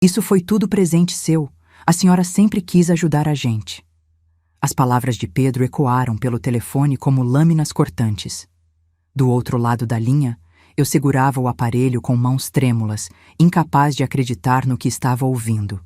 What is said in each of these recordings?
Isso foi tudo presente seu. A senhora sempre quis ajudar a gente. As palavras de Pedro ecoaram pelo telefone como lâminas cortantes. Do outro lado da linha, eu segurava o aparelho com mãos trêmulas, incapaz de acreditar no que estava ouvindo.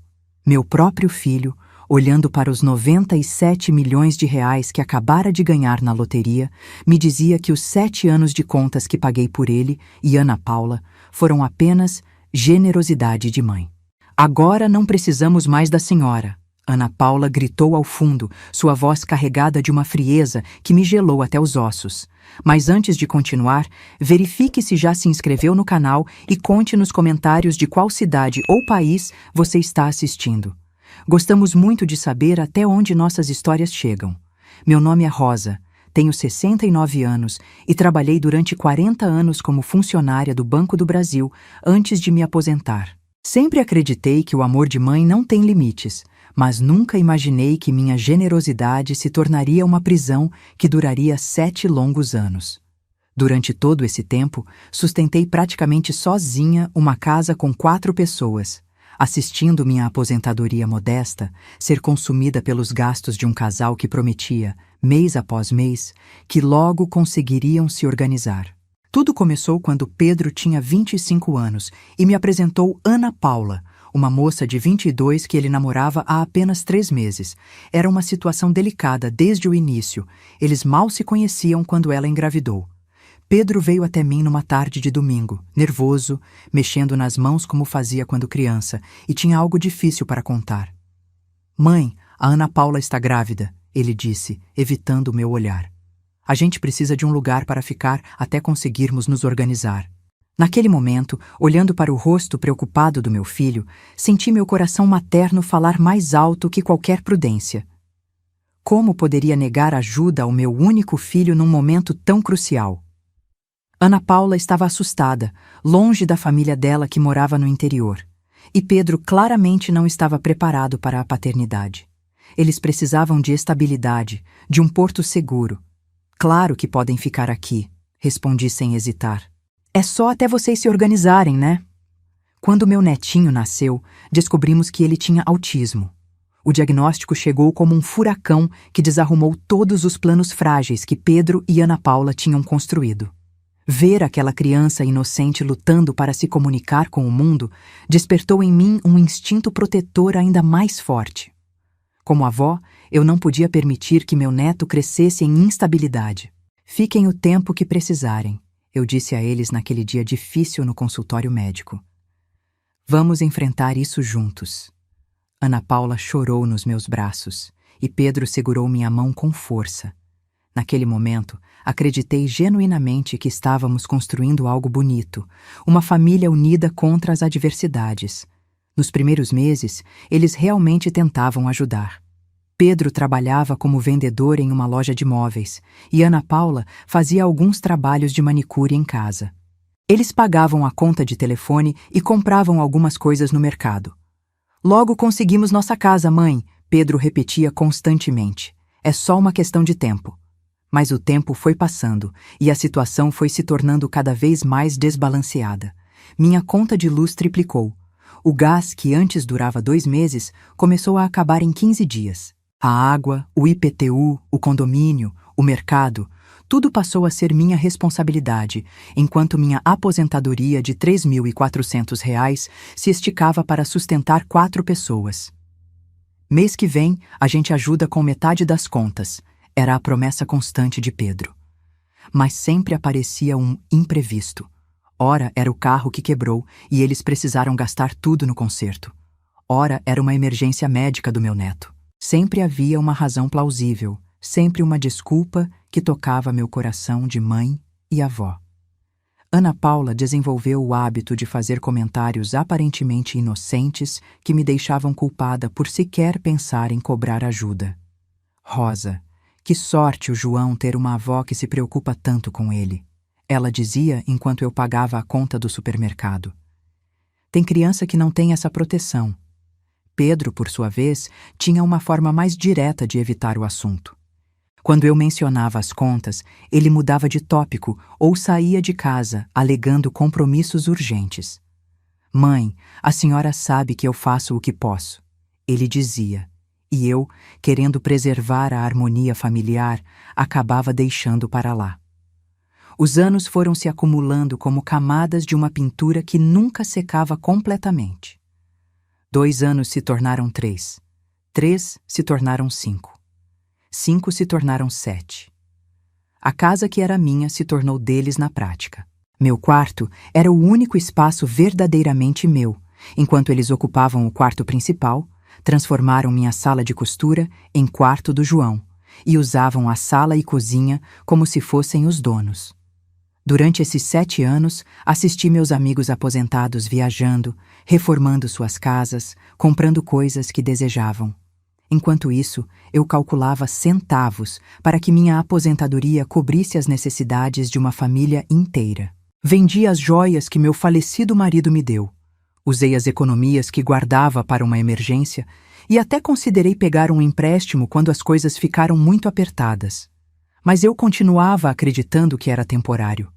Meu próprio filho, olhando para os 97 milhões de reais que acabara de ganhar na loteria, me dizia que os 7 anos de contas que paguei por ele e Ana Paula foram apenas generosidade de mãe. Agora não precisamos mais da senhora, Ana Paula gritou ao fundo, sua voz carregada de uma frieza que me gelou até os ossos. Mas antes de continuar, verifique se já se inscreveu no canal e conte nos comentários de qual cidade ou país você está assistindo. Gostamos muito de saber até onde nossas histórias chegam. Meu nome é Rosa, tenho 69 anos e trabalhei durante 40 anos como funcionária do Banco do Brasil antes de me aposentar. Sempre acreditei que o amor de mãe não tem limites, mas nunca imaginei que minha generosidade se tornaria uma prisão que duraria 7 longos anos. Durante todo esse tempo, sustentei praticamente sozinha uma casa com 4 pessoas, assistindo minha aposentadoria modesta ser consumida pelos gastos de um casal que prometia, mês após mês, que logo conseguiriam se organizar. Tudo começou quando Pedro tinha 25 anos e me apresentou Ana Paula, uma moça de 22 que ele namorava há apenas 3 meses. Era uma situação delicada desde o início. Eles mal se conheciam quando ela engravidou. Pedro veio até mim numa tarde de domingo, nervoso, mexendo nas mãos como fazia quando criança, e tinha algo difícil para contar. "Mãe, a Ana Paula está grávida", ele disse, evitando o meu olhar. "A gente precisa de um lugar para ficar até conseguirmos nos organizar." Naquele momento, olhando para o rosto preocupado do meu filho, senti meu coração materno falar mais alto que qualquer prudência. Como poderia negar ajuda ao meu único filho num momento tão crucial? Ana Paula estava assustada, longe da família dela que morava no interior. E Pedro claramente não estava preparado para a paternidade. Eles precisavam de estabilidade, de um porto seguro. "Claro que podem ficar aqui", respondi sem hesitar. "É só até vocês se organizarem, né?" Quando meu netinho nasceu, descobrimos que ele tinha autismo. O diagnóstico chegou como um furacão que desarrumou todos os planos frágeis que Pedro e Ana Paula tinham construído. Ver aquela criança inocente lutando para se comunicar com o mundo despertou em mim um instinto protetor ainda mais forte. Como avó, eu não podia permitir que meu neto crescesse em instabilidade. "Fiquem o tempo que precisarem", eu disse a eles naquele dia difícil no consultório médico. "Vamos enfrentar isso juntos." Ana Paula chorou nos meus braços e Pedro segurou minha mão com força. Naquele momento, acreditei genuinamente que estávamos construindo algo bonito, uma família unida contra as adversidades. Nos primeiros meses, eles realmente tentavam ajudar. Pedro trabalhava como vendedor em uma loja de móveis e Ana Paula fazia alguns trabalhos de manicure em casa. Eles pagavam a conta de telefone e compravam algumas coisas no mercado. "Logo conseguimos nossa casa, mãe", Pedro repetia constantemente. "É só uma questão de tempo." Mas o tempo foi passando e a situação foi se tornando cada vez mais desbalanceada. Minha conta de luz triplicou. O gás, que antes durava 2 meses, começou a acabar em 15 dias. A água, o IPTU, o condomínio, o mercado, tudo passou a ser minha responsabilidade, enquanto minha aposentadoria de R$ 3.400 se esticava para sustentar 4 pessoas. "Mês que vem, a gente ajuda com metade das contas", era a promessa constante de Pedro. Mas sempre aparecia um imprevisto. Ora era o carro que quebrou e eles precisaram gastar tudo no conserto. Ora era uma emergência médica do meu neto. Sempre havia uma razão plausível, sempre uma desculpa que tocava meu coração de mãe e avó. Ana Paula desenvolveu o hábito de fazer comentários aparentemente inocentes que me deixavam culpada por sequer pensar em cobrar ajuda. "Rosa, que sorte o João ter uma avó que se preocupa tanto com ele", ela dizia enquanto eu pagava a conta do supermercado. "Tem criança que não tem essa proteção." Pedro, por sua vez, tinha uma forma mais direta de evitar o assunto. Quando eu mencionava as contas, ele mudava de tópico ou saía de casa, alegando compromissos urgentes. Mãe, a senhora sabe que eu faço o que posso. Ele dizia, e eu, querendo preservar a harmonia familiar, acabava deixando para lá. Os anos foram se acumulando como camadas de uma pintura que nunca secava completamente. 2 anos se tornaram 3. 3 se tornaram 5. 5 se tornaram 7. A casa que era minha se tornou deles na prática. Meu quarto era o único espaço verdadeiramente meu, enquanto eles ocupavam o quarto principal, transformaram minha sala de costura em quarto do João e usavam a sala e cozinha como se fossem os donos. Durante esses 7 anos, assisti meus amigos aposentados viajando, reformando suas casas, comprando coisas que desejavam. Enquanto isso, eu calculava centavos para que minha aposentadoria cobrisse as necessidades de uma família inteira. Vendi as joias que meu falecido marido me deu. Usei as economias que guardava para uma emergência e até considerei pegar um empréstimo quando as coisas ficaram muito apertadas. Mas eu continuava acreditando que era temporário.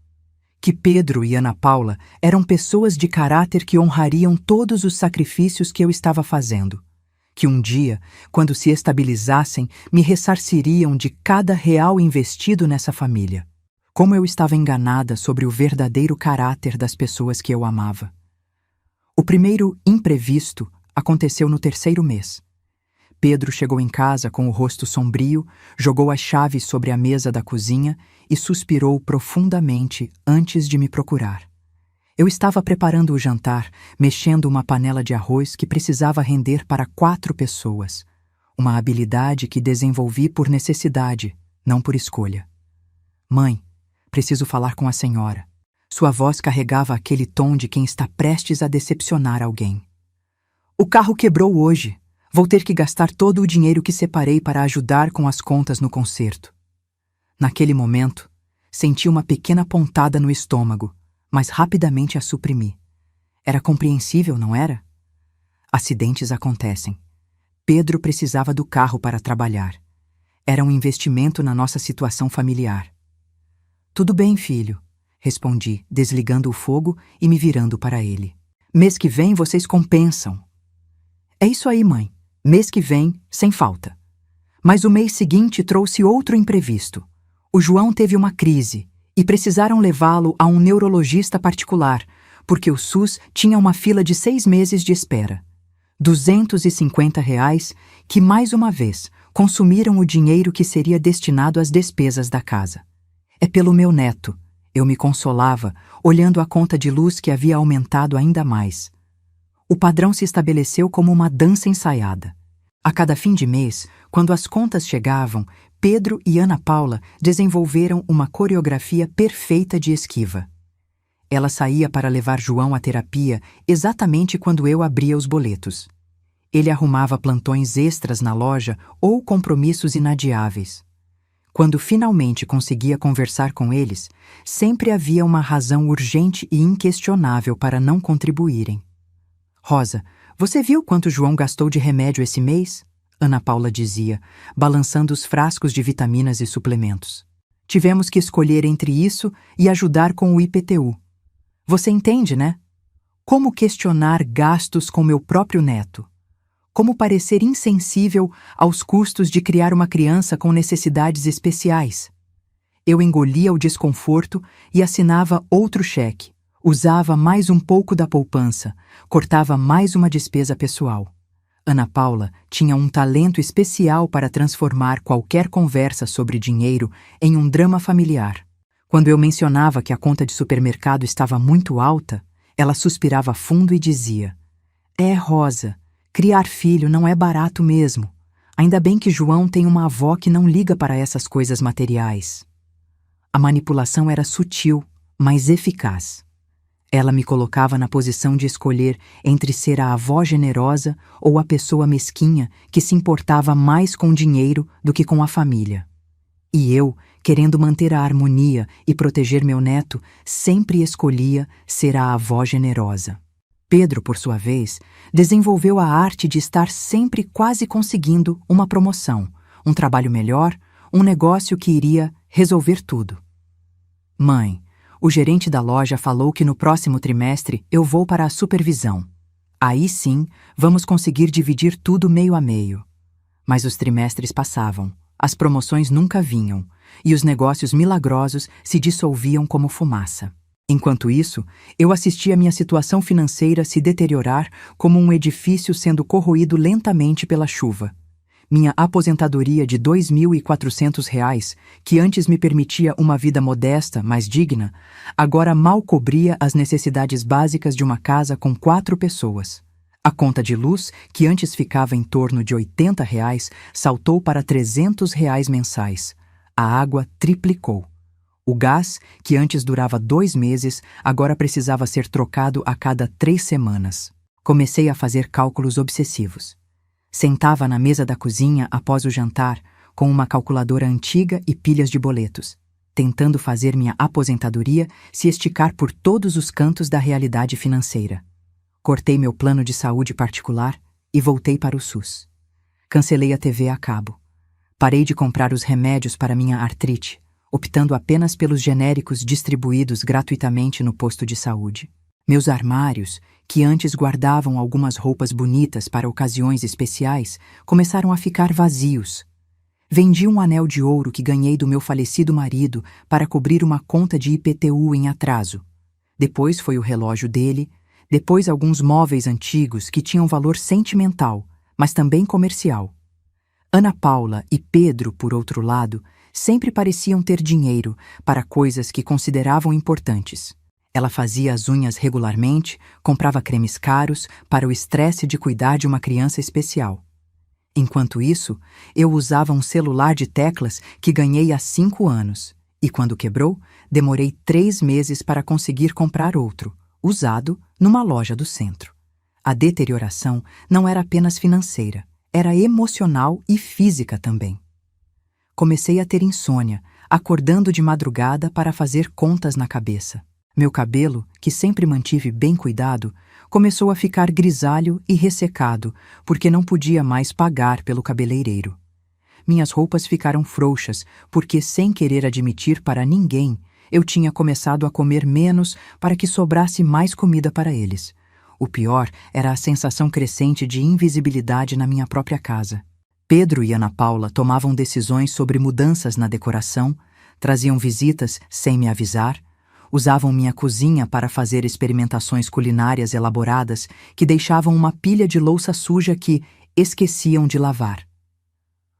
Que Pedro e Ana Paula eram pessoas de caráter que honrariam todos os sacrifícios que eu estava fazendo. Que um dia, quando se estabilizassem, me ressarciriam de cada real investido nessa família. Como eu estava enganada sobre o verdadeiro caráter das pessoas que eu amava. O primeiro imprevisto aconteceu no 3º mês. Pedro chegou em casa com o rosto sombrio, jogou as chaves sobre a mesa da cozinha e suspirou profundamente antes de me procurar. Eu estava preparando o jantar, mexendo uma panela de arroz que precisava render para 4 pessoas. Uma habilidade que desenvolvi por necessidade, não por escolha. Mãe, preciso falar com a senhora. Sua voz carregava aquele tom de quem está prestes a decepcionar alguém. O carro quebrou hoje. Vou ter que gastar todo o dinheiro que separei para ajudar com as contas no conserto. Naquele momento, senti uma pequena pontada no estômago, mas rapidamente a suprimi. Era compreensível, não era? Acidentes acontecem. Pedro precisava do carro para trabalhar. Era um investimento na nossa situação familiar. Tudo bem, filho, respondi, desligando o fogo e me virando para ele. Mês que vem vocês compensam. É isso aí, mãe. Mês que vem, sem falta. Mas o mês seguinte trouxe outro imprevisto. O João teve uma crise e precisaram levá-lo a um neurologista particular, porque o SUS tinha uma fila de 6 meses de espera. R$ 250 que, mais uma vez, consumiram o dinheiro que seria destinado às despesas da casa. É pelo meu neto, eu me consolava, olhando a conta de luz que havia aumentado ainda mais. O padrão se estabeleceu como uma dança ensaiada. A cada fim de mês, quando as contas chegavam, Pedro e Ana Paula desenvolveram uma coreografia perfeita de esquiva. Ela saía para levar João à terapia exatamente quando eu abria os boletos. Ele arrumava plantões extras na loja ou compromissos inadiáveis. Quando finalmente conseguia conversar com eles, sempre havia uma razão urgente e inquestionável para não contribuírem. Rosa, você viu quanto João gastou de remédio esse mês? Ana Paula dizia, balançando os frascos de vitaminas e suplementos. Tivemos que escolher entre isso e ajudar com o IPTU. Você entende, né? Como questionar gastos com meu próprio neto? Como parecer insensível aos custos de criar uma criança com necessidades especiais? Eu engolia o desconforto e assinava outro cheque. Usava mais um pouco da poupança, cortava mais uma despesa pessoal. Ana Paula tinha um talento especial para transformar qualquer conversa sobre dinheiro em um drama familiar. Quando eu mencionava que a conta de supermercado estava muito alta, ela suspirava fundo e dizia: "É, Rosa, criar filho não é barato mesmo. Ainda bem que João tem uma avó que não liga para essas coisas materiais." A manipulação era sutil, mas eficaz. Ela me colocava na posição de escolher entre ser a avó generosa ou a pessoa mesquinha que se importava mais com dinheiro do que com a família. E eu, querendo manter a harmonia e proteger meu neto, sempre escolhia ser a avó generosa. Pedro, por sua vez, desenvolveu a arte de estar sempre quase conseguindo uma promoção, um trabalho melhor, um negócio que iria resolver tudo. Mãe, O gerente da loja falou que no próximo trimestre eu vou para a supervisão. Aí sim, vamos conseguir dividir tudo meio a meio. Mas os trimestres passavam, as promoções nunca vinham, e os negócios milagrosos se dissolviam como fumaça. Enquanto isso, eu assistia minha situação financeira se deteriorar como um edifício sendo corroído lentamente pela chuva. Minha aposentadoria de R$ 2.400, que antes me permitia uma vida modesta, mas digna, agora mal cobria as necessidades básicas de uma casa com 4 pessoas. A conta de luz, que antes ficava em torno de R$ 80, saltou para R$ 300 mensais. A água triplicou. O gás, que antes durava 2 meses, agora precisava ser trocado a cada 3 semanas. Comecei a fazer cálculos obsessivos. Sentava na mesa da cozinha após o jantar, com uma calculadora antiga e pilhas de boletos, tentando fazer minha aposentadoria se esticar por todos os cantos da realidade financeira. Cortei meu plano de saúde particular e voltei para o SUS. Cancelei a TV a cabo. Parei de comprar os remédios para minha artrite, optando apenas pelos genéricos distribuídos gratuitamente no posto de saúde. Meus armários, que antes guardavam algumas roupas bonitas para ocasiões especiais, começaram a ficar vazios. Vendi um anel de ouro que ganhei do meu falecido marido para cobrir uma conta de IPTU em atraso. Depois foi o relógio dele, depois alguns móveis antigos que tinham valor sentimental, mas também comercial. Ana Paula e Pedro, por outro lado, sempre pareciam ter dinheiro para coisas que consideravam importantes. Ela fazia as unhas regularmente, comprava cremes caros para o estresse de cuidar de uma criança especial. Enquanto isso, eu usava um celular de teclas que ganhei há 5 anos, e quando quebrou, demorei 3 meses para conseguir comprar outro, usado, numa loja do centro. A deterioração não era apenas financeira, era emocional e física também. Comecei a ter insônia, acordando de madrugada para fazer contas na cabeça. Meu cabelo, que sempre mantive bem cuidado, começou a ficar grisalho e ressecado, porque não podia mais pagar pelo cabeleireiro. Minhas roupas ficaram frouxas, porque, sem querer admitir para ninguém, eu tinha começado a comer menos para que sobrasse mais comida para eles. O pior era a sensação crescente de invisibilidade na minha própria casa. Pedro e Ana Paula tomavam decisões sobre mudanças na decoração, traziam visitas sem me avisar, usavam minha cozinha para fazer experimentações culinárias elaboradas que deixavam uma pilha de louça suja que esqueciam de lavar.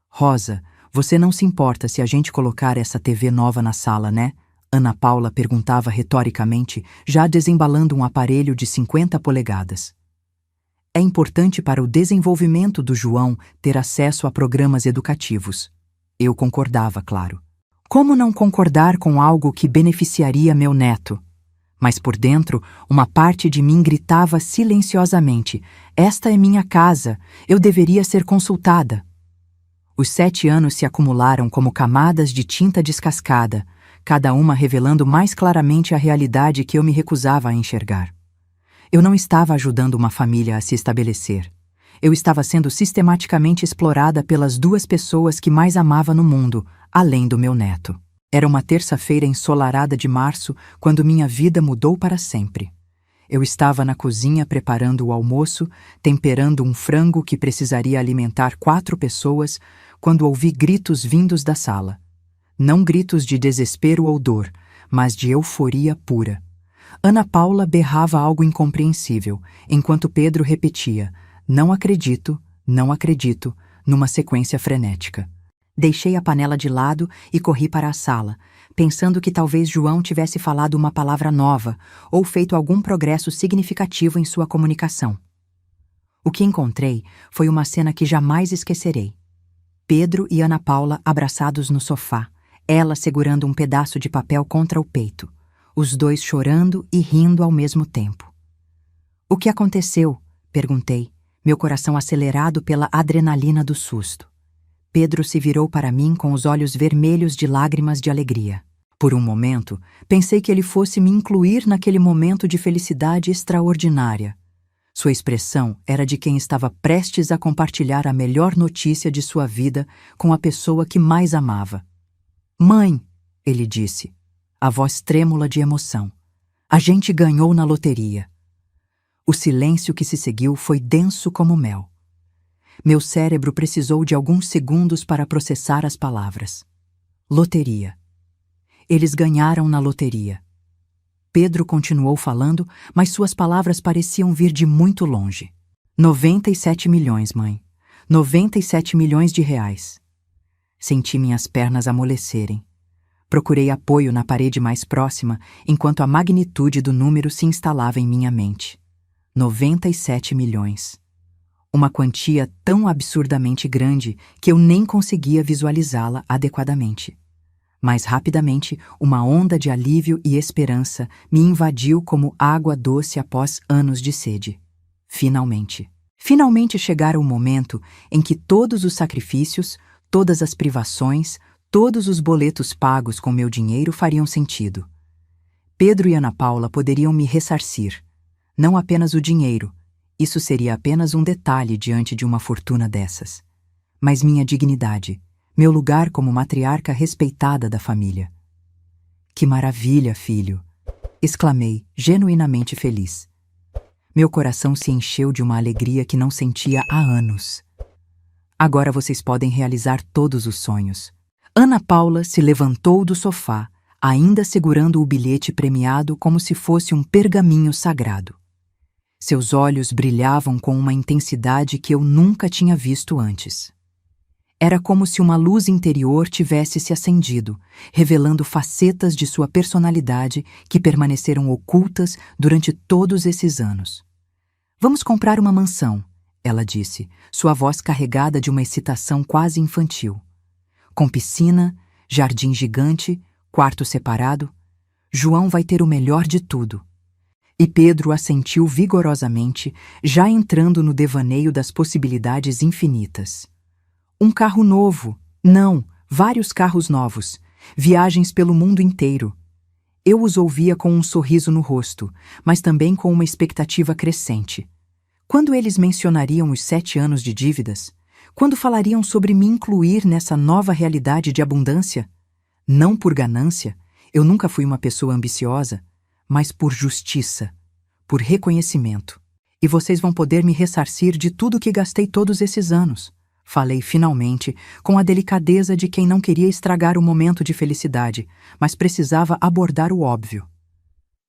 Rosa, você não se importa se a gente colocar essa TV nova na sala, né? Ana Paula perguntava retoricamente, já desembalando um aparelho de 50 polegadas. É importante para o desenvolvimento do João ter acesso a programas educativos. Eu concordava, claro. Como não concordar com algo que beneficiaria meu neto? Mas por dentro, uma parte de mim gritava silenciosamente: esta é minha casa, eu deveria ser consultada. Os 7 anos se acumularam como camadas de tinta descascada, cada uma revelando mais claramente a realidade que eu me recusava a enxergar. Eu não estava ajudando uma família a se estabelecer. Eu estava sendo sistematicamente explorada pelas 2 pessoas que mais amava no mundo, além do meu neto. Era uma terça-feira ensolarada de março, quando minha vida mudou para sempre. Eu estava na cozinha preparando o almoço, temperando um frango que precisaria alimentar 4 pessoas, quando ouvi gritos vindos da sala. Não gritos de desespero ou dor, mas de euforia pura. Ana Paula berrava algo incompreensível, enquanto Pedro repetia: não acredito, numa sequência frenética. Deixei a panela de lado e corri para a sala, pensando que talvez João tivesse falado uma palavra nova ou feito algum progresso significativo em sua comunicação. O que encontrei foi uma cena que jamais esquecerei. Pedro e Ana Paula abraçados no sofá, ela segurando um pedaço de papel contra o peito, os 2 chorando e rindo ao mesmo tempo. O que aconteceu? Perguntei, meu coração acelerado pela adrenalina do susto. Pedro se virou para mim com os olhos vermelhos de lágrimas de alegria. Por um momento, pensei que ele fosse me incluir naquele momento de felicidade extraordinária. Sua expressão era de quem estava prestes a compartilhar a melhor notícia de sua vida com a pessoa que mais amava. Mãe, ele disse. a voz trêmula de emoção. A gente ganhou na loteria. O silêncio que se seguiu foi denso como mel. Meu cérebro precisou de alguns segundos para processar as palavras. Loteria. Eles ganharam na loteria. Pedro continuou falando, mas suas palavras pareciam vir de muito longe. 97 milhões, mãe. 97 milhões de reais. Senti minhas pernas amolecerem. Procurei apoio na parede mais próxima, enquanto a magnitude do número se instalava em minha mente. 97 milhões. Uma quantia tão absurdamente grande que eu nem conseguia visualizá-la adequadamente. Mas rapidamente, uma onda de alívio e esperança me invadiu como água doce após anos de sede. Finalmente. Finalmente chegara o momento em que todos os sacrifícios, todas as privações, todos os boletos pagos com meu dinheiro fariam sentido. Pedro e Ana Paula poderiam me ressarcir. Não apenas o dinheiro, isso seria apenas um detalhe diante de uma fortuna dessas. Mas minha dignidade, meu lugar como matriarca respeitada da família. Que maravilha, filho! Exclamei, genuinamente feliz. Meu coração se encheu de uma alegria que não sentia há anos. Agora vocês podem realizar todos os sonhos. Ana Paula se levantou do sofá, ainda segurando o bilhete premiado como se fosse um pergaminho sagrado. Seus olhos brilhavam com uma intensidade que eu nunca tinha visto antes. Era como se uma luz interior tivesse se acendido, revelando facetas de sua personalidade que permaneceram ocultas durante todos esses anos. Vamos comprar uma mansão, ela disse, sua voz carregada de uma excitação quase infantil. Com piscina, jardim gigante, quarto separado, João vai ter o melhor de tudo. E Pedro assentiu vigorosamente, já entrando no devaneio das possibilidades infinitas. Um carro novo, não, vários carros novos, viagens pelo mundo inteiro. Eu os ouvia com um sorriso no rosto, mas também com uma expectativa crescente. Quando eles mencionariam os 7 anos de dívidas? Quando falariam sobre me incluir nessa nova realidade de abundância? Não por ganância, eu nunca fui uma pessoa ambiciosa, mas por justiça, por reconhecimento. E vocês vão poder me ressarcir de tudo que gastei todos esses anos. Falei finalmente, com a delicadeza de quem não queria estragar o momento de felicidade, mas precisava abordar o óbvio.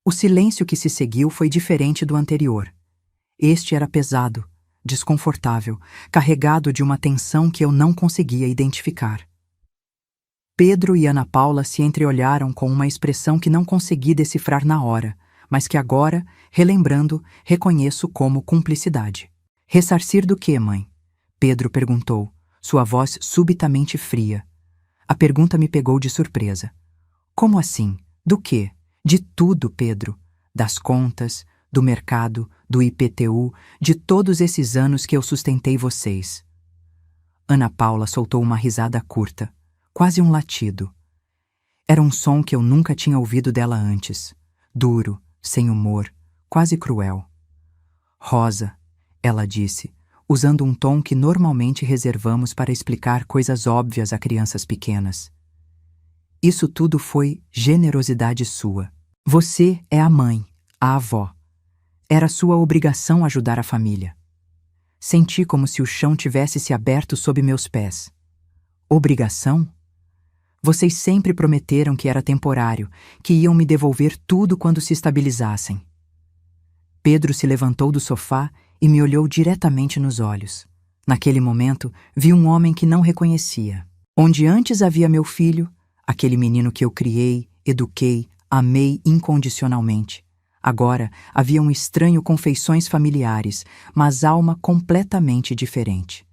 O silêncio que se seguiu foi diferente do anterior. Este era pesado, desconfortável, carregado de uma tensão que eu não conseguia identificar. Pedro e Ana Paula se entreolharam com uma expressão que não consegui decifrar na hora, mas que agora, relembrando, reconheço como cumplicidade. Ressarcir do quê, mãe? Pedro perguntou, sua voz subitamente fria. A pergunta me pegou de surpresa. Como assim? Do quê? De tudo, Pedro. Das contas, do mercado, do IPTU, de todos esses anos que eu sustentei vocês. Ana Paula soltou uma risada curta, quase um latido. Era um som que eu nunca tinha ouvido dela antes. Duro, sem humor, quase cruel. Rosa, ela disse, usando um tom que normalmente reservamos para explicar coisas óbvias a crianças pequenas. Isso tudo foi generosidade sua. Você é a mãe, a avó. Era sua obrigação ajudar a família. Senti como se o chão tivesse se aberto sob meus pés. Obrigação? Vocês sempre prometeram que era temporário, que iam me devolver tudo quando se estabilizassem. Pedro se levantou do sofá e me olhou diretamente nos olhos. Naquele momento, vi um homem que não reconhecia. Onde antes havia meu filho, aquele menino que eu criei, eduquei, amei incondicionalmente. Agora havia um estranho com feições familiares, mas alma completamente diferente.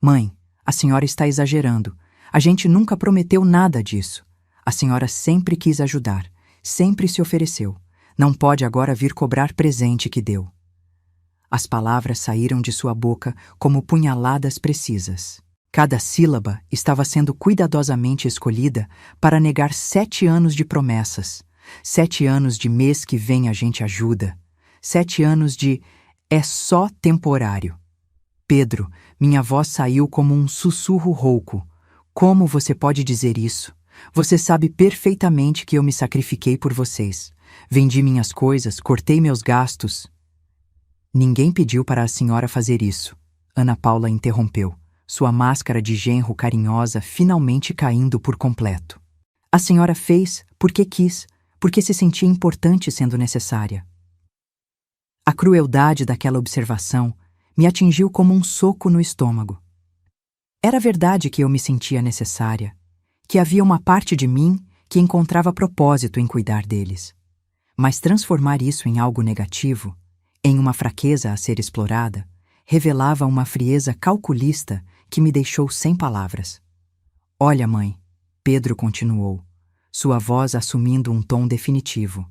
Mãe, a senhora está exagerando. A gente nunca prometeu nada disso. A senhora sempre quis ajudar, sempre se ofereceu. Não pode agora vir cobrar presente que deu. As palavras saíram de sua boca como punhaladas precisas. Cada sílaba estava sendo cuidadosamente escolhida para negar 7 anos de promessas, 7 anos de mês que vem a gente ajuda, 7 anos de é só temporário. Pedro, minha voz saiu como um sussurro rouco. Como você pode dizer isso? Você sabe perfeitamente que eu me sacrifiquei por vocês. Vendi minhas coisas, cortei meus gastos. Ninguém pediu para a senhora fazer isso. Ana Paula interrompeu, sua máscara de genro carinhosa finalmente caindo por completo. A senhora fez porque quis, porque se sentia importante sendo necessária. A crueldade daquela observação me atingiu como um soco no estômago. Era verdade que eu me sentia necessária, que havia uma parte de mim que encontrava propósito em cuidar deles. Mas transformar isso em algo negativo, em uma fraqueza a ser explorada, revelava uma frieza calculista que me deixou sem palavras. Olha, mãe, Pedro continuou, sua voz assumindo um tom definitivo.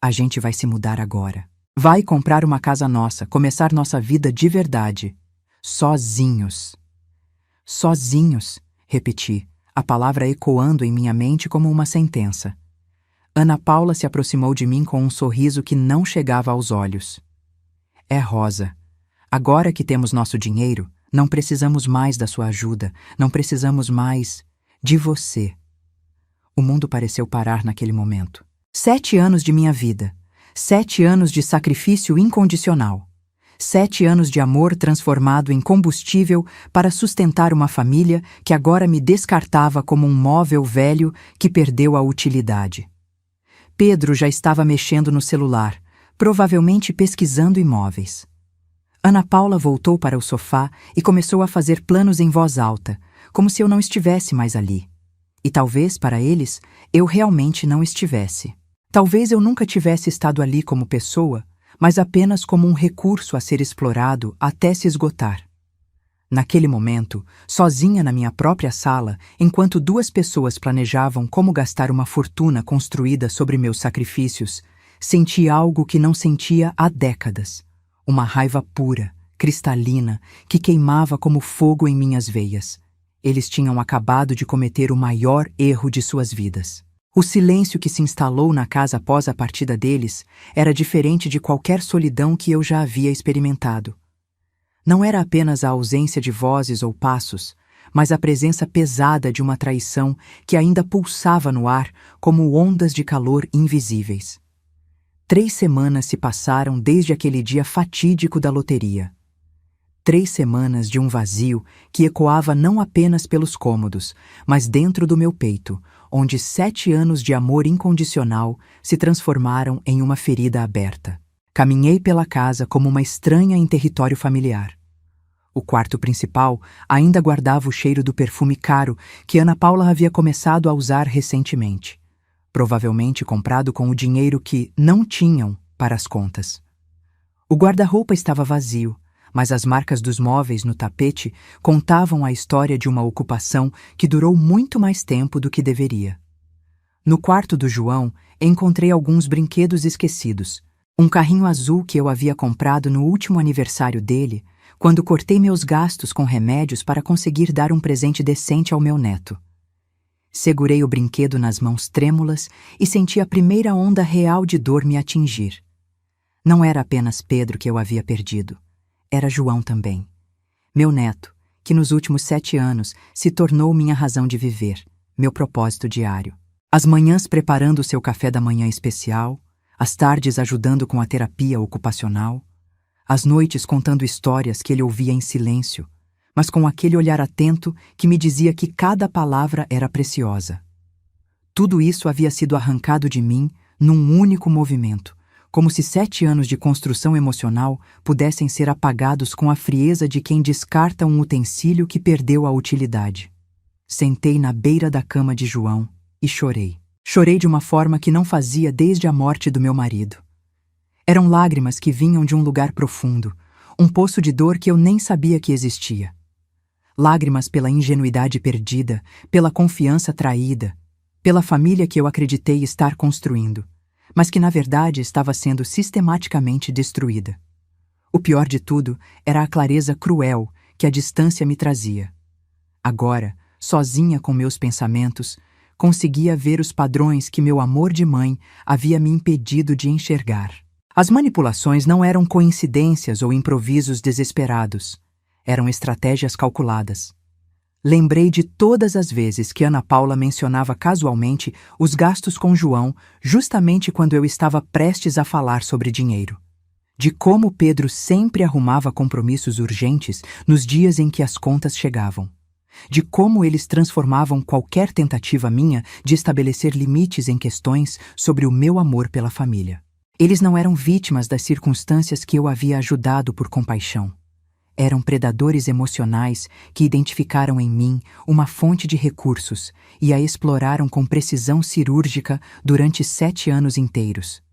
A gente vai se mudar agora. Vai comprar uma casa nossa, começar nossa vida de verdade. Sozinhos. Sozinhos, repeti, a palavra ecoando em minha mente como uma sentença. Ana Paula se aproximou de mim com um sorriso que não chegava aos olhos. É, Rosa. Agora que temos nosso dinheiro, não precisamos mais da sua ajuda, não precisamos mais de você. O mundo pareceu parar naquele momento. 7 anos de minha vida. 7 anos de sacrifício incondicional. 7 anos de amor transformado em combustível para sustentar uma família que agora me descartava como um móvel velho que perdeu a utilidade. Pedro já estava mexendo no celular, provavelmente pesquisando imóveis. Ana Paula voltou para o sofá e começou a fazer planos em voz alta, como se eu não estivesse mais ali. E talvez, para eles, eu realmente não estivesse. Talvez eu nunca tivesse estado ali como pessoa, mas apenas como um recurso a ser explorado até se esgotar. Naquele momento, sozinha na minha própria sala, enquanto 2 pessoas planejavam como gastar uma fortuna construída sobre meus sacrifícios, senti algo que não sentia há décadas. Uma raiva pura, cristalina, que queimava como fogo em minhas veias. Eles tinham acabado de cometer o maior erro de suas vidas. O silêncio que se instalou na casa após a partida deles era diferente de qualquer solidão que eu já havia experimentado. Não era apenas a ausência de vozes ou passos, mas a presença pesada de uma traição que ainda pulsava no ar como ondas de calor invisíveis. 3 semanas se passaram desde aquele dia fatídico da loteria. 3 semanas de um vazio que ecoava não apenas pelos cômodos, mas dentro do meu peito, onde 7 anos de amor incondicional se transformaram em uma ferida aberta. Caminhei pela casa como uma estranha em território familiar. O quarto principal ainda guardava o cheiro do perfume caro que Ana Paula havia começado a usar recentemente, provavelmente comprado com o dinheiro que não tinham para as contas. O guarda-roupa estava vazio, mas as marcas dos móveis no tapete contavam a história de uma ocupação que durou muito mais tempo do que deveria. No quarto do João, encontrei alguns brinquedos esquecidos. Um carrinho azul que eu havia comprado no último aniversário dele, quando cortei meus gastos com remédios para conseguir dar um presente decente ao meu neto. Segurei o brinquedo nas mãos trêmulas e senti a primeira onda real de dor me atingir. Não era apenas Pedro que eu havia perdido. Era João também. Meu neto, que nos últimos 7 anos se tornou minha razão de viver, meu propósito diário. As manhãs preparando o seu café da manhã especial, as tardes ajudando com a terapia ocupacional, as noites contando histórias que ele ouvia em silêncio, mas com aquele olhar atento que me dizia que cada palavra era preciosa. Tudo isso havia sido arrancado de mim num único movimento, como se 7 anos de construção emocional pudessem ser apagados com a frieza de quem descarta um utensílio que perdeu a utilidade. Sentei na beira da cama de João e chorei. Chorei de uma forma que não fazia desde a morte do meu marido. Eram lágrimas que vinham de um lugar profundo, um poço de dor que eu nem sabia que existia. Lágrimas pela ingenuidade perdida, pela confiança traída, pela família que eu acreditei estar construindo, mas que na verdade estava sendo sistematicamente destruída. O pior de tudo era a clareza cruel que a distância me trazia. Agora, sozinha com meus pensamentos, conseguia ver os padrões que meu amor de mãe havia me impedido de enxergar. As manipulações não eram coincidências ou improvisos desesperados. Eram estratégias calculadas. Lembrei de todas as vezes que Ana Paula mencionava casualmente os gastos com João, justamente quando eu estava prestes a falar sobre dinheiro. De como Pedro sempre arrumava compromissos urgentes nos dias em que as contas chegavam. De como eles transformavam qualquer tentativa minha de estabelecer limites em questões sobre o meu amor pela família. Eles não eram vítimas das circunstâncias que eu havia ajudado por compaixão. Eram predadores emocionais que identificaram em mim uma fonte de recursos e a exploraram com precisão cirúrgica durante 7 anos inteiros.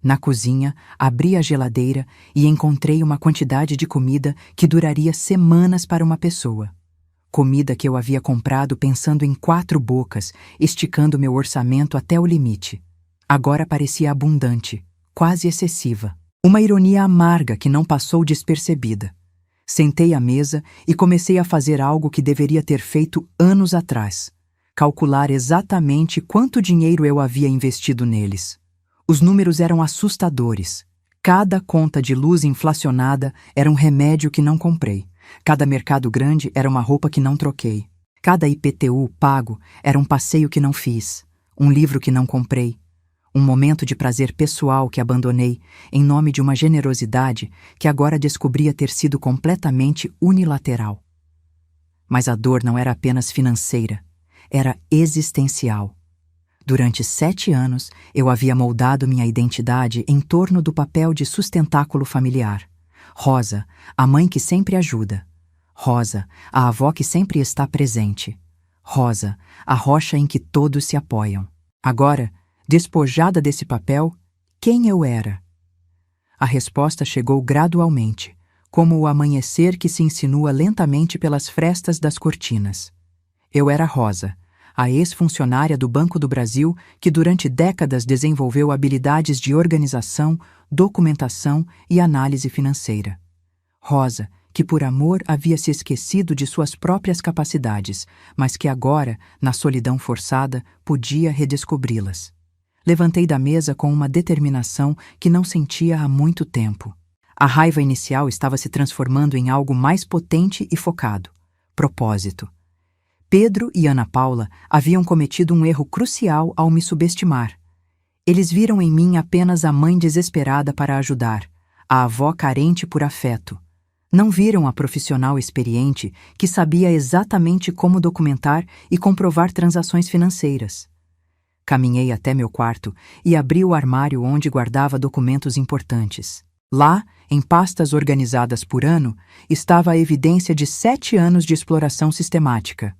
Na cozinha, abri a geladeira e encontrei uma quantidade de comida que duraria semanas para uma pessoa. Comida que eu havia comprado pensando em 4 bocas, esticando meu orçamento até o limite. Agora parecia abundante, quase excessiva. Uma ironia amarga que não passou despercebida. Sentei à mesa e comecei a fazer algo que deveria ter feito anos atrás. Calcular exatamente quanto dinheiro eu havia investido neles. Os números eram assustadores. Cada conta de luz inflacionada era um remédio que não comprei. Cada mercado grande era uma roupa que não troquei. Cada IPTU pago era um passeio que não fiz, um livro que não comprei. Um momento de prazer pessoal que abandonei em nome de uma generosidade que agora descobria ter sido completamente unilateral. Mas a dor não era apenas financeira, era existencial. Durante 7 anos, eu havia moldado minha identidade em torno do papel de sustentáculo familiar. Rosa, a mãe que sempre ajuda. Rosa, a avó que sempre está presente. Rosa, a rocha em que todos se apoiam. Agora, despojada desse papel, quem eu era? A resposta chegou gradualmente, como o amanhecer que se insinua lentamente pelas frestas das cortinas. Eu era Rosa, a ex-funcionária do Banco do Brasil que durante décadas desenvolveu habilidades de organização, documentação e análise financeira. Rosa, que por amor havia se esquecido de suas próprias capacidades, mas que agora, na solidão forçada, podia redescobri-las. Levantei da mesa com uma determinação que não sentia há muito tempo. A raiva inicial estava se transformando em algo mais potente e focado: propósito. Pedro e Ana Paula haviam cometido um erro crucial ao me subestimar. Eles viram em mim apenas a mãe desesperada para ajudar, a avó carente por afeto. Não viram a profissional experiente que sabia exatamente como documentar e comprovar transações financeiras. Caminhei até meu quarto e abri o armário onde guardava documentos importantes. Lá, em pastas organizadas por ano, estava a evidência de 7 anos de exploração sistemática.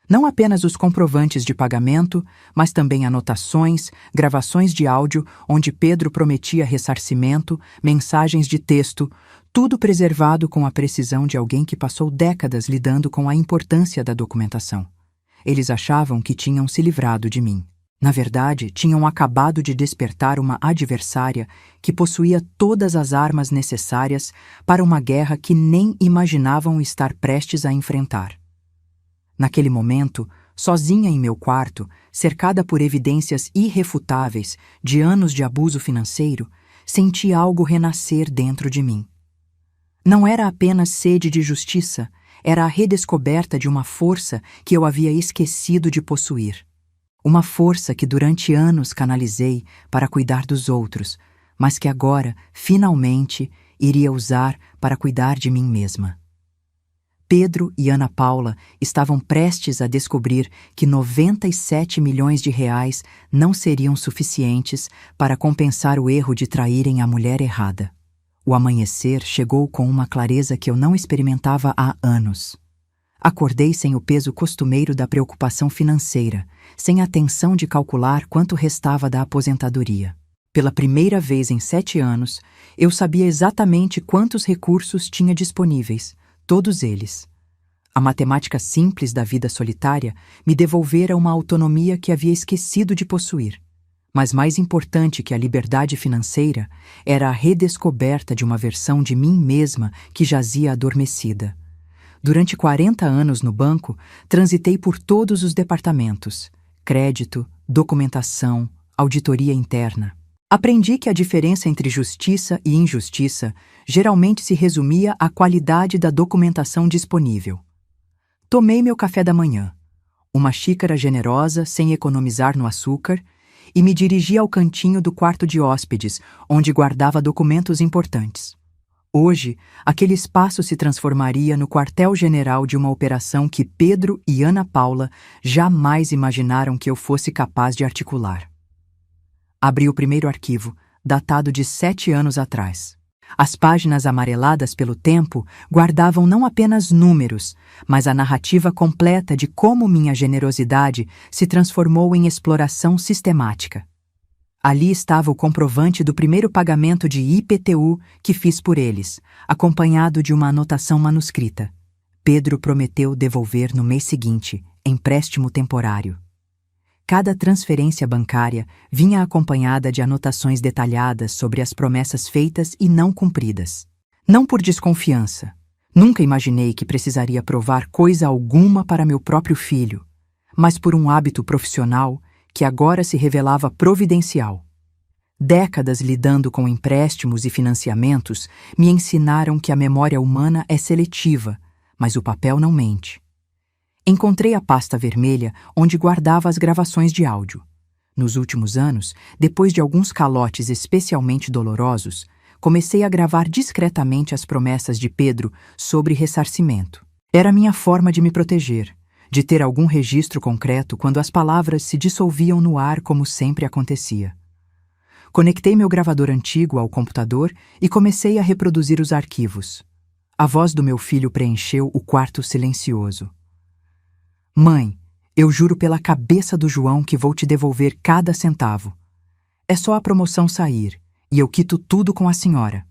Não apenas os comprovantes de pagamento, mas também anotações, gravações de áudio onde Pedro prometia ressarcimento, mensagens de texto, tudo preservado com a precisão de alguém que passou décadas lidando com a importância da documentação. Eles achavam que tinham se livrado de mim. Na verdade, tinham acabado de despertar uma adversária que possuía todas as armas necessárias para uma guerra que nem imaginavam estar prestes a enfrentar. Naquele momento, sozinha em meu quarto, cercada por evidências irrefutáveis de anos de abuso financeiro, senti algo renascer dentro de mim. Não era apenas sede de justiça, era a redescoberta de uma força que eu havia esquecido de possuir. Uma força que durante anos canalizei para cuidar dos outros, mas que agora, finalmente, iria usar para cuidar de mim mesma. Pedro e Ana Paula estavam prestes a descobrir que 97 milhões de reais não seriam suficientes para compensar o erro de traírem a mulher errada. O amanhecer chegou com uma clareza que eu não experimentava há anos. Acordei sem o peso costumeiro da preocupação financeira, sem a tensão de calcular quanto restava da aposentadoria. Pela primeira vez em 7 anos, eu sabia exatamente quantos recursos tinha disponíveis, todos eles. A matemática simples da vida solitária me devolvera uma autonomia que havia esquecido de possuir. Mas mais importante que a liberdade financeira era a redescoberta de uma versão de mim mesma que jazia adormecida. Durante 40 anos no banco, transitei por todos os departamentos: crédito, documentação, auditoria interna. Aprendi que a diferença entre justiça e injustiça geralmente se resumia à qualidade da documentação disponível. Tomei meu café da manhã, uma xícara generosa sem economizar no açúcar, e me dirigi ao cantinho do quarto de hóspedes, onde guardava documentos importantes. Hoje, aquele espaço se transformaria no quartel-general de uma operação que Pedro e Ana Paula jamais imaginaram que eu fosse capaz de articular. Abri o primeiro arquivo, datado de 7 anos atrás. As páginas amareladas pelo tempo guardavam não apenas números, mas a narrativa completa de como minha generosidade se transformou em exploração sistemática. Ali estava o comprovante do primeiro pagamento de IPTU que fiz por eles, acompanhado de uma anotação manuscrita. Pedro prometeu devolver no mês seguinte, empréstimo temporário. Cada transferência bancária vinha acompanhada de anotações detalhadas sobre as promessas feitas e não cumpridas. Não por desconfiança. Nunca imaginei que precisaria provar coisa alguma para meu próprio filho, mas por um hábito profissional que agora se revelava providencial. Décadas lidando com empréstimos e financiamentos me ensinaram que a memória humana é seletiva, mas o papel não mente. Encontrei a pasta vermelha onde guardava as gravações de áudio. Nos últimos anos, depois de alguns calotes especialmente dolorosos, comecei a gravar discretamente as promessas de Pedro sobre ressarcimento. Era minha forma de me proteger, de ter algum registro concreto quando as palavras se dissolviam no ar como sempre acontecia. Conectei meu gravador antigo ao computador e comecei a reproduzir os arquivos. A voz do meu filho preencheu o quarto silencioso. Mãe, eu juro pela cabeça do João que vou te devolver cada centavo. É só a promoção sair, e eu quito tudo com a senhora.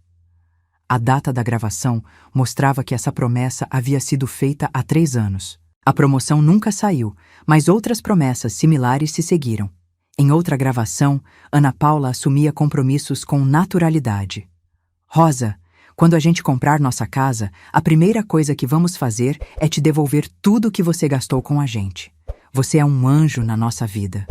A data da gravação mostrava que essa promessa havia sido feita há 3 anos. A promoção nunca saiu, mas outras promessas similares se seguiram. Em outra gravação, Ana Paula assumia compromissos com naturalidade. Rosa, quando a gente comprar nossa casa, a primeira coisa que vamos fazer é te devolver tudo o que você gastou com a gente. Você é um anjo na nossa vida.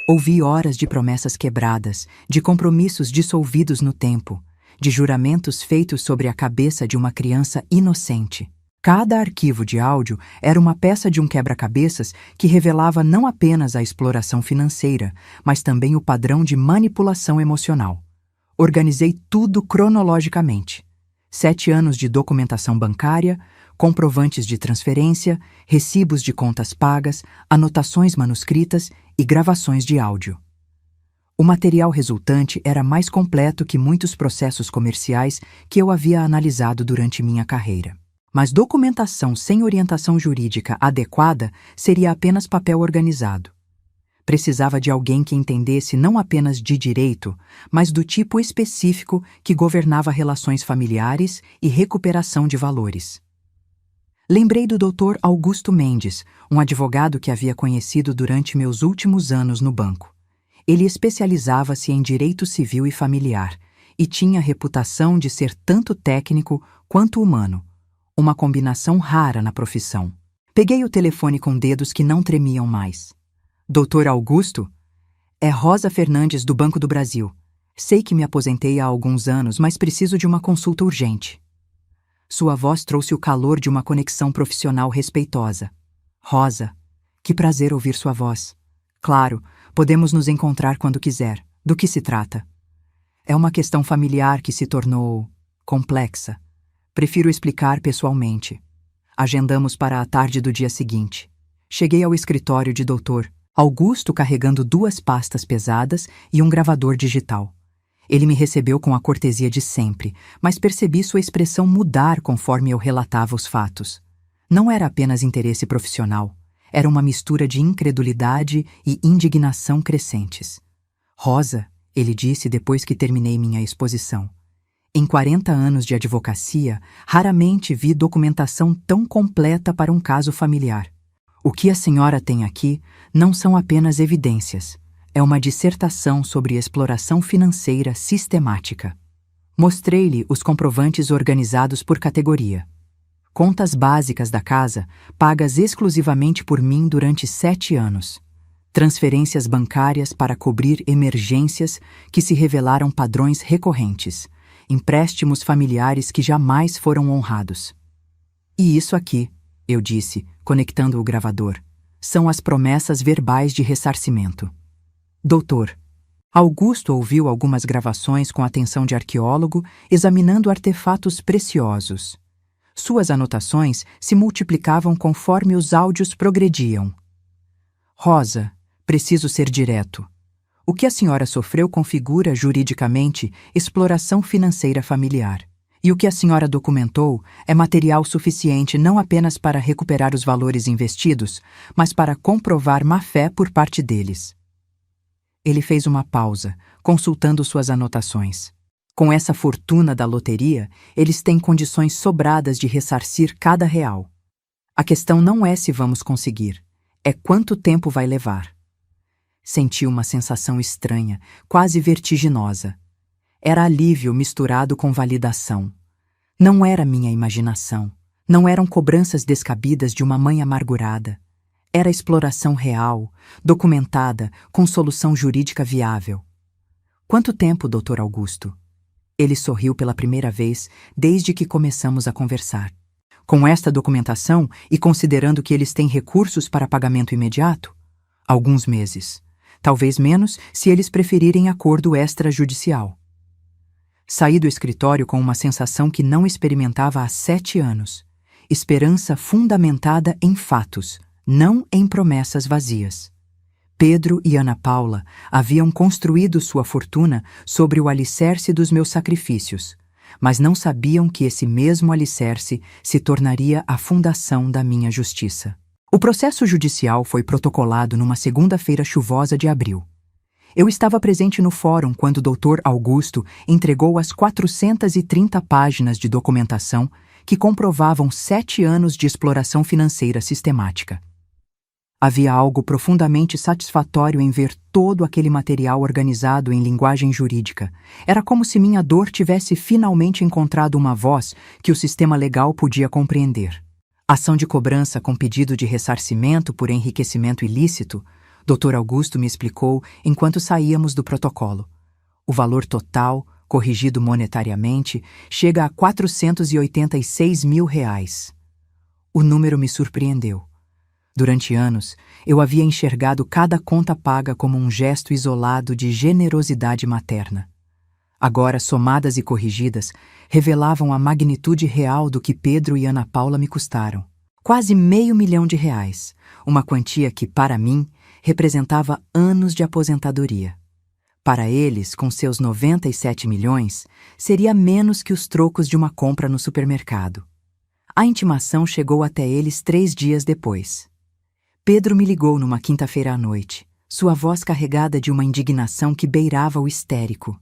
Ouvi horas de promessas quebradas, de compromissos dissolvidos no tempo, de juramentos feitos sobre a cabeça de uma criança inocente. Cada arquivo de áudio era uma peça de um quebra-cabeças que revelava não apenas a exploração financeira, mas também o padrão de manipulação emocional. Organizei tudo cronologicamente. 7 anos de documentação bancária, comprovantes de transferência, recibos de contas pagas, anotações manuscritas e gravações de áudio. O material resultante era mais completo que muitos processos comerciais que eu havia analisado durante minha carreira. Mas documentação sem orientação jurídica adequada seria apenas papel organizado. Precisava de alguém que entendesse não apenas de direito, mas do tipo específico que governava relações familiares e recuperação de valores. Lembrei do Dr. Augusto Mendes, um advogado que havia conhecido durante meus últimos anos no banco. Ele especializava-se em direito civil e familiar e tinha a reputação de ser tanto técnico quanto humano, uma combinação rara na profissão. Peguei o telefone com dedos que não tremiam mais. Doutor Augusto? É Rosa Fernandes, do Banco do Brasil. Sei que me aposentei há alguns anos, mas preciso de uma consulta urgente. Sua voz trouxe o calor de uma conexão profissional respeitosa. Rosa, que prazer ouvir sua voz. Claro, podemos nos encontrar quando quiser. Do que se trata? É uma questão familiar que se tornou complexa. Prefiro explicar pessoalmente. Agendamos para a tarde do dia seguinte. Cheguei ao escritório de Dr. Augusto carregando 2 pastas pesadas e um gravador digital. Ele me recebeu com a cortesia de sempre, mas percebi sua expressão mudar conforme eu relatava os fatos. Não era apenas interesse profissional, era uma mistura de incredulidade e indignação crescentes. Rosa, ele disse depois que terminei minha exposição. Em 40 anos de advocacia, raramente vi documentação tão completa para um caso familiar. O que a senhora tem aqui não são apenas evidências. É uma dissertação sobre exploração financeira sistemática. Mostrei-lhe os comprovantes organizados por categoria. Contas básicas da casa, pagas exclusivamente por mim durante 7 anos. Transferências bancárias para cobrir emergências que se revelaram padrões recorrentes. Empréstimos familiares que jamais foram honrados. E isso aqui, eu disse, conectando o gravador. São as promessas verbais de ressarcimento. Doutor. Augusto ouviu algumas gravações com atenção de arqueólogo, examinando artefatos preciosos. Suas anotações se multiplicavam conforme os áudios progrediam. Rosa, preciso ser direto. O que a senhora sofreu configura, juridicamente, exploração financeira familiar. E o que a senhora documentou é material suficiente não apenas para recuperar os valores investidos, mas para comprovar má-fé por parte deles. Ele fez uma pausa, consultando suas anotações. Com essa fortuna da loteria, eles têm condições sobradas de ressarcir cada real. A questão não é se vamos conseguir, é quanto tempo vai levar. Senti uma sensação estranha, quase vertiginosa. Era alívio misturado com validação. Não era minha imaginação. Não eram cobranças descabidas de uma mãe amargurada. Era exploração real, documentada, com solução jurídica viável. Quanto tempo, Dr. Augusto? Ele sorriu pela primeira vez desde que começamos a conversar. Com esta documentação e considerando que eles têm recursos para pagamento imediato? Alguns meses. Talvez menos se eles preferirem acordo extrajudicial. Saí do escritório com uma sensação que não experimentava há 7 anos. Esperança fundamentada em fatos, não em promessas vazias. Pedro e Ana Paula haviam construído sua fortuna sobre o alicerce dos meus sacrifícios, mas não sabiam que esse mesmo alicerce se tornaria a fundação da minha justiça. O processo judicial foi protocolado numa segunda-feira chuvosa de abril. Eu estava presente no fórum quando o Dr. Augusto entregou as 430 páginas de documentação que comprovavam 7 anos de exploração financeira sistemática. Havia algo profundamente satisfatório em ver todo aquele material organizado em linguagem jurídica. Era como se minha dor tivesse finalmente encontrado uma voz que o sistema legal podia compreender. Ação de cobrança com pedido de ressarcimento por enriquecimento ilícito, Dr. Augusto me explicou enquanto saíamos do protocolo. O valor total, corrigido monetariamente, chega a R$486 mil. O número me surpreendeu. Durante anos, eu havia enxergado cada conta paga como um gesto isolado de generosidade materna. Agora, somadas e corrigidas, revelavam a magnitude real do que Pedro e Ana Paula me custaram. Quase R$500 mil, uma quantia que, para mim, representava anos de aposentadoria. Para eles, com seus 97 milhões, seria menos que os trocos de uma compra no supermercado. A intimação chegou até eles 3 dias depois. Pedro me ligou numa quinta-feira à noite, sua voz carregada de uma indignação que beirava o histérico.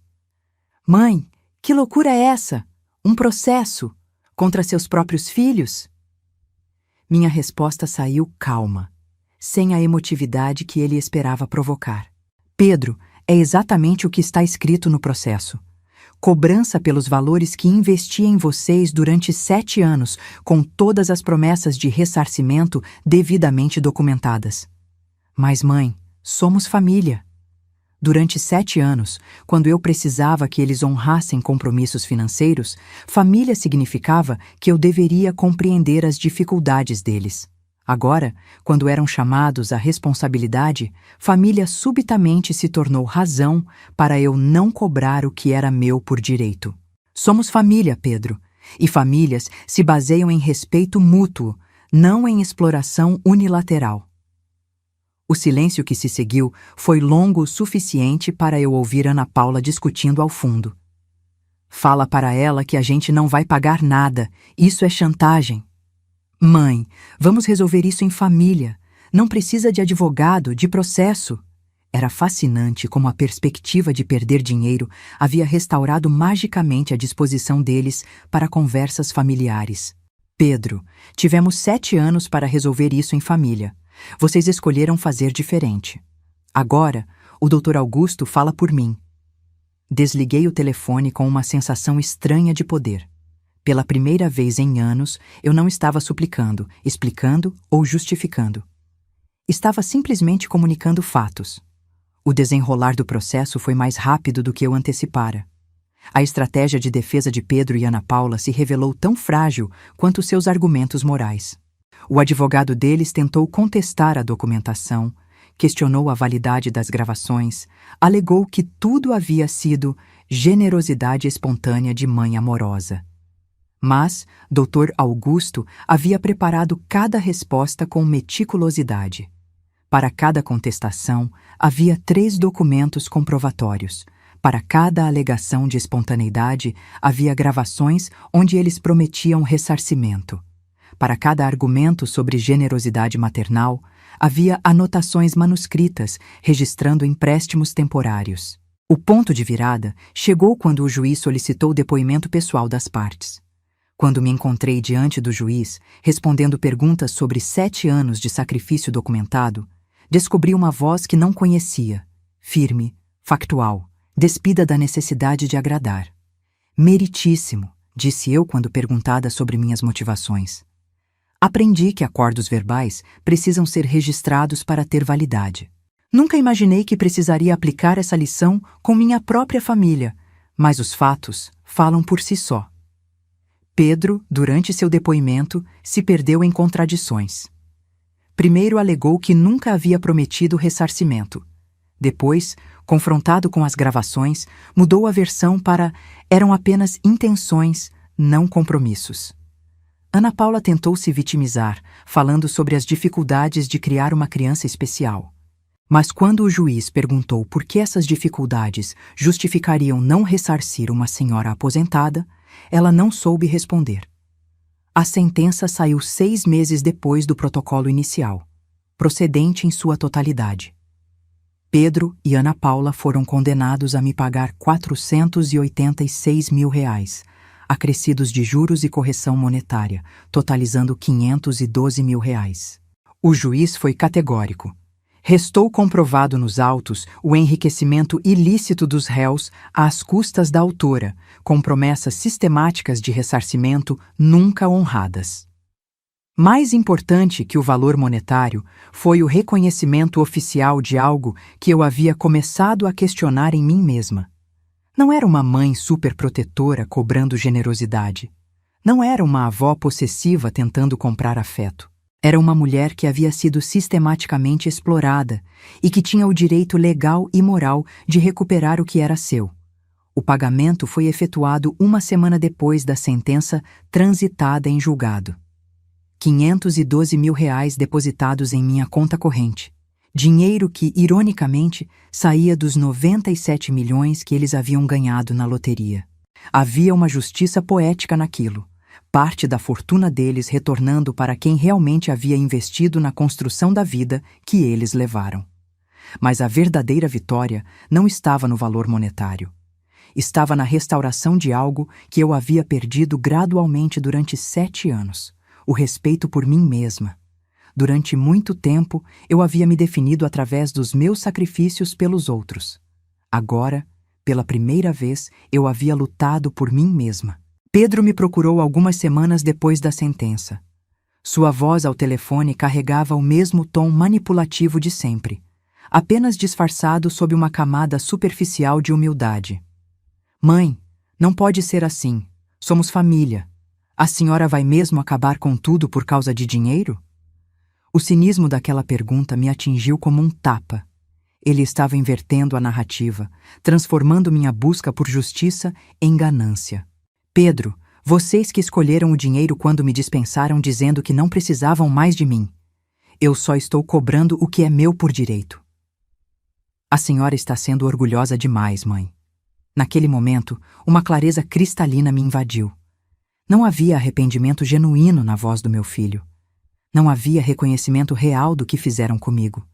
Mãe, que loucura é essa? Um processo? Contra seus próprios filhos? Minha resposta saiu calma, sem a emotividade que ele esperava provocar. Pedro, é exatamente o que está escrito no processo. Cobrança pelos valores que investi em vocês durante 7 anos, com todas as promessas de ressarcimento devidamente documentadas. Mas, mãe, somos família. Durante 7 anos, quando eu precisava que eles honrassem compromissos financeiros, família significava que eu deveria compreender as dificuldades deles. Agora, quando eram chamados à responsabilidade, família subitamente se tornou razão para eu não cobrar o que era meu por direito. Somos família, Pedro, e famílias se baseiam em respeito mútuo, não em exploração unilateral. O silêncio que se seguiu foi longo o suficiente para eu ouvir Ana Paula discutindo ao fundo. Fala para ela que a gente não vai pagar nada, isso é chantagem. Mãe, vamos resolver isso em família. Não precisa de advogado, de processo. Era fascinante como a perspectiva de perder dinheiro havia restaurado magicamente a disposição deles para conversas familiares. Pedro, tivemos 7 anos para resolver isso em família. Vocês escolheram fazer diferente. Agora, o Dr. Augusto fala por mim. Desliguei o telefone com uma sensação estranha de poder. Pela primeira vez em anos, eu não estava suplicando, explicando ou justificando. Estava simplesmente comunicando fatos. O desenrolar do processo foi mais rápido do que eu antecipara. A estratégia de defesa de Pedro e Ana Paula se revelou tão frágil quanto seus argumentos morais. O advogado deles tentou contestar a documentação, questionou a validade das gravações, alegou que tudo havia sido generosidade espontânea de mãe amorosa. Mas Dr. Augusto havia preparado cada resposta com meticulosidade. Para cada contestação, havia 3 documentos comprovatórios. Para cada alegação de espontaneidade, havia gravações onde eles prometiam ressarcimento. Para cada argumento sobre generosidade maternal, havia anotações manuscritas registrando empréstimos temporários. O ponto de virada chegou quando o juiz solicitou o depoimento pessoal das partes. Quando me encontrei diante do juiz, respondendo perguntas sobre 7 anos de sacrifício documentado, descobri uma voz que não conhecia, firme, factual, despida da necessidade de agradar. Meritíssimo, disse eu quando perguntada sobre minhas motivações. Aprendi que acordos verbais precisam ser registrados para ter validade. Nunca imaginei que precisaria aplicar essa lição com minha própria família, mas os fatos falam por si só. Pedro, durante seu depoimento, se perdeu em contradições. Primeiro alegou que nunca havia prometido ressarcimento. Depois, confrontado com as gravações, mudou a versão para eram apenas intenções, não compromissos. Ana Paula tentou se vitimizar, falando sobre as dificuldades de criar uma criança especial. Mas quando o juiz perguntou por que essas dificuldades justificariam não ressarcir uma senhora aposentada, ela não soube responder. A sentença saiu 6 meses depois do protocolo inicial, procedente em sua totalidade. Pedro e Ana Paula foram condenados a me pagar R$ 486 mil, acrescidos de juros e correção monetária, totalizando R$ 512 mil. O juiz foi categórico. Restou comprovado nos autos o enriquecimento ilícito dos réus às custas da autora, com promessas sistemáticas de ressarcimento nunca honradas. Mais importante que o valor monetário foi o reconhecimento oficial de algo que eu havia começado a questionar em mim mesma. Não era uma mãe superprotetora cobrando generosidade. Não era uma avó possessiva tentando comprar afeto. Era uma mulher que havia sido sistematicamente explorada e que tinha o direito legal e moral de recuperar o que era seu. O pagamento foi efetuado 1 semana depois da sentença transitada em julgado. R$ 512 mil depositados em minha conta corrente. Dinheiro que, ironicamente, saía dos 97 milhões que eles haviam ganhado na loteria. Havia uma justiça poética naquilo. Parte da fortuna deles retornando para quem realmente havia investido na construção da vida que eles levaram. Mas a verdadeira vitória não estava no valor monetário. Estava na restauração de algo que eu havia perdido gradualmente durante 7 anos, o respeito por mim mesma. Durante muito tempo, eu havia me definido através dos meus sacrifícios pelos outros. Agora, pela primeira vez, eu havia lutado por mim mesma. Pedro me procurou algumas semanas depois da sentença. Sua voz ao telefone carregava o mesmo tom manipulativo de sempre, apenas disfarçado sob uma camada superficial de humildade. Mãe, não pode ser assim. Somos família. A senhora vai mesmo acabar com tudo por causa de dinheiro? O cinismo daquela pergunta me atingiu como um tapa. Ele estava invertendo a narrativa, transformando minha busca por justiça em ganância. Pedro, vocês que escolheram o dinheiro quando me dispensaram dizendo que não precisavam mais de mim. Eu só estou cobrando o que é meu por direito. A senhora está sendo orgulhosa demais, mãe. Naquele momento, uma clareza cristalina me invadiu. Não havia arrependimento genuíno na voz do meu filho. Não havia reconhecimento real do que fizeram comigo.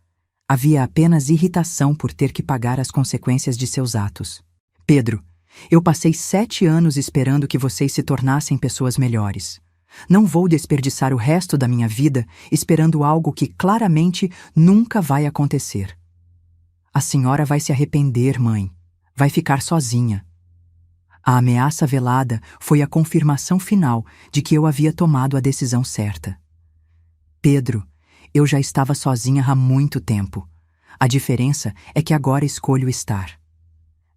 Havia apenas irritação por ter que pagar as consequências de seus atos. Pedro, eu passei 7 anos esperando que vocês se tornassem pessoas melhores. Não vou desperdiçar o resto da minha vida esperando algo que claramente nunca vai acontecer. A senhora vai se arrepender, mãe. Vai ficar sozinha. A ameaça velada foi a confirmação final de que eu havia tomado a decisão certa. Pedro, eu já estava sozinha há muito tempo. A diferença é que agora escolho estar.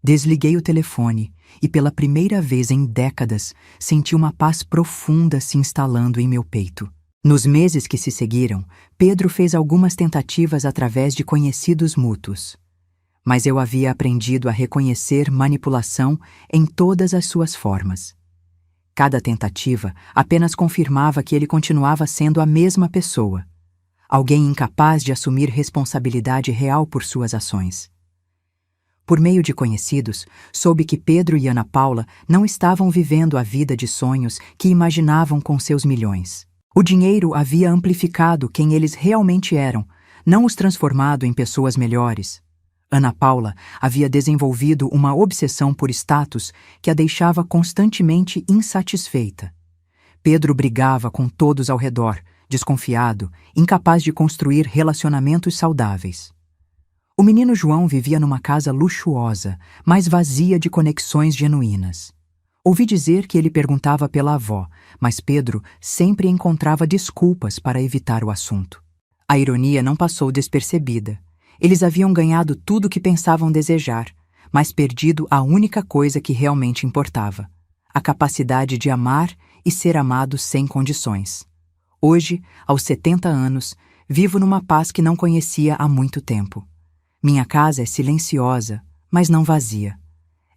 Desliguei o telefone e, pela primeira vez em décadas, senti uma paz profunda se instalando em meu peito. Nos meses que se seguiram, Pedro fez algumas tentativas através de conhecidos mútuos. Mas eu havia aprendido a reconhecer manipulação em todas as suas formas. Cada tentativa apenas confirmava que ele continuava sendo a mesma pessoa, alguém incapaz de assumir responsabilidade real por suas ações. Por meio de conhecidos, soube que Pedro e Ana Paula não estavam vivendo a vida de sonhos que imaginavam com seus milhões. O dinheiro havia amplificado quem eles realmente eram, não os transformado em pessoas melhores. Ana Paula havia desenvolvido uma obsessão por status que a deixava constantemente insatisfeita. Pedro brigava com todos ao redor, desconfiado, incapaz de construir relacionamentos saudáveis. O menino João vivia numa casa luxuosa, mas vazia de conexões genuínas. Ouvi dizer que ele perguntava pela avó, mas Pedro sempre encontrava desculpas para evitar o assunto. A ironia não passou despercebida. Eles haviam ganhado tudo o que pensavam desejar, mas perdido a única coisa que realmente importava: a capacidade de amar e ser amado sem condições. Hoje, aos 70 anos, vivo numa paz que não conhecia há muito tempo. Minha casa é silenciosa, mas não vazia.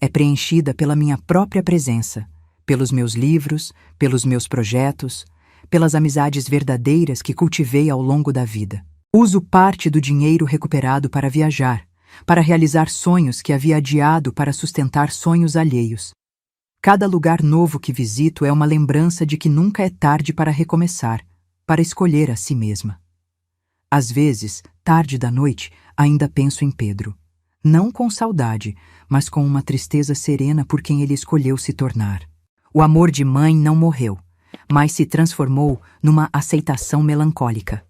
É preenchida pela minha própria presença, pelos meus livros, pelos meus projetos, pelas amizades verdadeiras que cultivei ao longo da vida. Uso parte do dinheiro recuperado para viajar, para realizar sonhos que havia adiado para sustentar sonhos alheios. Cada lugar novo que visito é uma lembrança de que nunca é tarde para recomeçar, para escolher a si mesma. Às vezes, tarde da noite, ainda penso em Pedro. Não com saudade, mas com uma tristeza serena por quem ele escolheu se tornar. O amor de mãe não morreu, mas se transformou numa aceitação melancólica.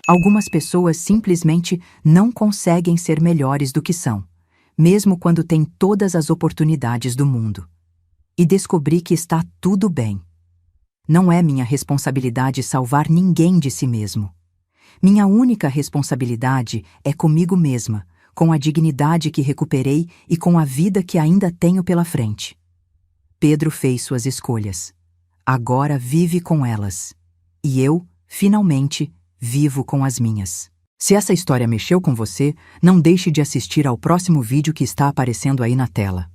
Algumas pessoas simplesmente não conseguem ser melhores do que são, mesmo quando têm todas as oportunidades do mundo. E descobri que está tudo bem. Não é minha responsabilidade salvar ninguém de si mesmo. Minha única responsabilidade é comigo mesma, com a dignidade que recuperei e com a vida que ainda tenho pela frente. Pedro fez suas escolhas. Agora vive com elas. E eu, finalmente, vivo com as minhas. Se essa história mexeu com você, não deixe de assistir ao próximo vídeo que está aparecendo aí na tela.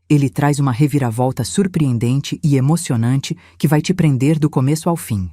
Ele traz uma reviravolta surpreendente e emocionante que vai te prender do começo ao fim.